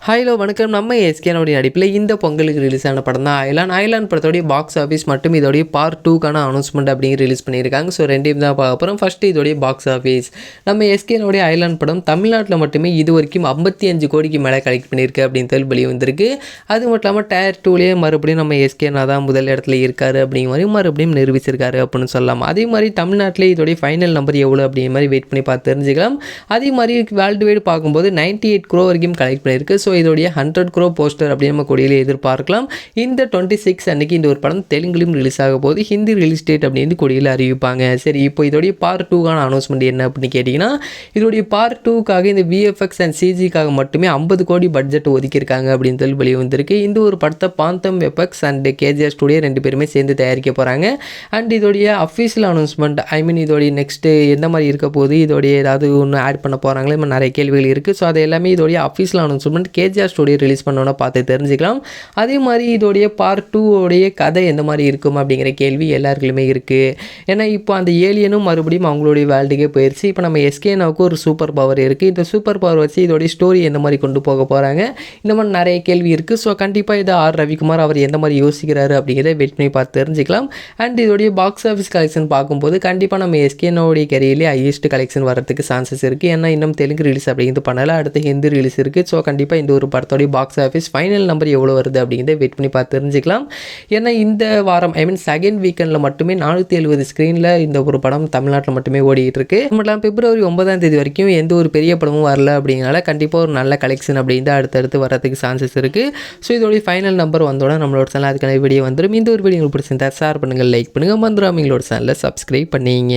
Hello வணக்கம். நம்ம எஸ்கேனுடைய நடிப்பில் இந்த பொங்கலுக்கு ரிலீஸ் ஆன படம் தான் அயலான். அயலான் படத்தோடைய பாக்ஸ் ஆஃபீஸ் மற்றும் இதோடைய பார்ட் 2க்கான அனௌன்ஸ்மெண்ட் அப்படிங்கிற ரிலீஸ் பண்ணியிருக்காங்க. ஸோ ரெண்டையும் தான் பார்க்க போகிறோம். ஃபஸ்ட்டு இதோடைய பாக்ஸ் ஆஃபீஸ். நம்ம எஸ்கேனுடைய அயலான் படம் தமிழ்நாட்டில் மட்டுமே இது வரைக்கும் 55 கோடிக்கு மேலே கலெக்ட் பண்ணியிருக்கு அப்படின்னு சொல்லி வெளியே வந்திருக்கு. அது மட்டும் இல்லாமல் டயர் 2லேயே மறுபடியும் நம்ம எஸ்கேனா தான் முதல் இடத்துல இருக்காரு அப்படிங்கிற மாதிரி மறுபடியும் நிரூபிச்சிருக்காரு அப்படின்னு சொல்லலாம். அதே மாதிரி தமிழ்நாட்டிலே இதோடைய ஃபைனல் நம்பர் எவ்வளோ அப்படிங்கிற மாதிரி வெயிட் பண்ணி பார்த்து தெரிஞ்சுக்கலாம். அதே மாதிரி வேர்ல்டு வைடு பார்க்கும்போது 98 crore வரைக்கும் கலெக்ட் பண்ணியிருக்கு. ஸோ இதோடைய 100 crore போஸ்டர் அப்படி நம்ம கொடியில் எதிர்பார்க்கலாம். இந்த 26 அன்னைக்கு இந்த ஒரு படம் தெலுங்குலையும் ரிலீஸ் ஆக போது ஹிந்தி ரிலீஸ் டேட் அப்படின்னு கொடியில் அறிவிப்பாங்க. சரி, இப்போ இதோடைய பார்ட் 2க்கான அனௌன்ஸ்மெண்ட் என்ன அப்படின்னு கேட்டிங்கன்னா, இதோடைய பார்ட் 2க்காக இந்த விஎஃப்எக்ஸ் அண்ட் சிஜிக்காக மட்டுமே 50 கோடி பட்ஜெட் ஒதுக்கியிருக்காங்க அப்படின்னு சொல்லி வெளியே வந்திருக்கு. இந்த ஒரு படத்தை பாந்தம் வெப்பக்ஸ் அண்ட் கேஜிஆர் ஸ்டுடியோ 2 பேருமே சேர்ந்து தயாரிக்க போகிறாங்க. அண்ட் இதோடைய அஃபீஷியல் அனௌன்ஸ்மெண்ட் இதோடைய நெக்ஸ்ட்டு எந்த மாதிரி இருக்க போது, இதோடைய ஏதாவது ஒன்று ஆட் பண்ண போகிறாங்களே, இப்போ நிறைய கேள்விகள் இருக்குது. ஸோ அது எல்லாமே இதோடைய official announcement KGR studio release பண்ணோன்னா பார்த்து தெரிஞ்சுக்கலாம். அதே மாதிரி இதோடைய பார்ட் 2 உடைய கதை எந்த மாதிரி இருக்கும் அப்படிங்கிற கேள்வி எல்லாருக்குமே இருக்குது. ஏன்னா இப்போ அந்த ஏலியனும் மறுபடியும் அவங்களுடைய வேர்ல்டுக்கே போயிடுச்சு. இப்போ நம்ம எஸ்கேனாவுக்கு ஒரு சூப்பர் பவர் இருக்குது. இந்த சூப்பர் பவர் வச்சு இதோடைய ஸ்டோரி எந்த மாதிரி கொண்டு போக போகிறாங்க, இந்த மாதிரி நிறைய கேள்வி இருக்குது. ஸோ கண்டிப்பாக இதை ஆர் ரவிக்குமார் அவர் எந்த மாதிரி யோசிக்கிறாரு அப்படிங்கிறத வெயிட் பண்ணி பார்த்து தெரிஞ்சுக்கலாம். அண்ட் இதோடைய பாக்ஸ் ஆஃபீஸ் கலெக்ஷன் பார்க்கும்போது கண்டிப்பாக நம்ம எஸ்கேனோடைய கரியர்லேயே ஹையஸ்ட் கலெக்ஷன் வரதுக்கு சான்சஸ் இருக்குது. ஏன்னா இன்னும் தெலுங்கு ரிலீஸ் அப்படிங்கிறது பண்ணலை, அடுத்து ஹிந்தி ரிலீஸ் இருக்குது. ஸோ கண்டிப்பாக இந்த ஒரு படத்தோடைய பாக்ஸ் ஆஃபீஸ் ஃபைனல் நம்பர் எவ்வளோ வருது அப்படிங்கிறத வெயிட் பண்ணி பார்த்து தெரிஞ்சுக்கலாம். ஏன்னா இந்த வாரம் செகண்ட் வீக்கெண்டில் மட்டுமே 470 ஸ்க்ரீனில் இந்த ஒரு படம் தமிழ்நாட்டில் மட்டுமே ஓடிட்டு இருக்கு. மட்டும் பிப்ரவரி 9ஆம் தேதி வரைக்கும் எந்த ஒரு பெரிய படமும் வரல அப்படிங்கிறனால கண்டிப்பாக ஒரு நல்ல கலெக்ஷன் அப்படின்னு அடுத்தடுத்து வரதுக்கு சான்சஸ் இருக்குது. ஸோ இதோடைய ஃபைனல் நம்பர் வந்தோட நம்மளோட சேனல் அதுக்கான வீடியோ வந்துடும். இந்த ஒரு வீடியோ உங்களுக்கு பிடிச்சிருந்தா ஷேர் பண்ணுங்கள், லைக் பண்ணுங்கள், மறந்துடாம எங்களோட சேனலை சப்ஸ்கிரைப் பண்ணிங்க.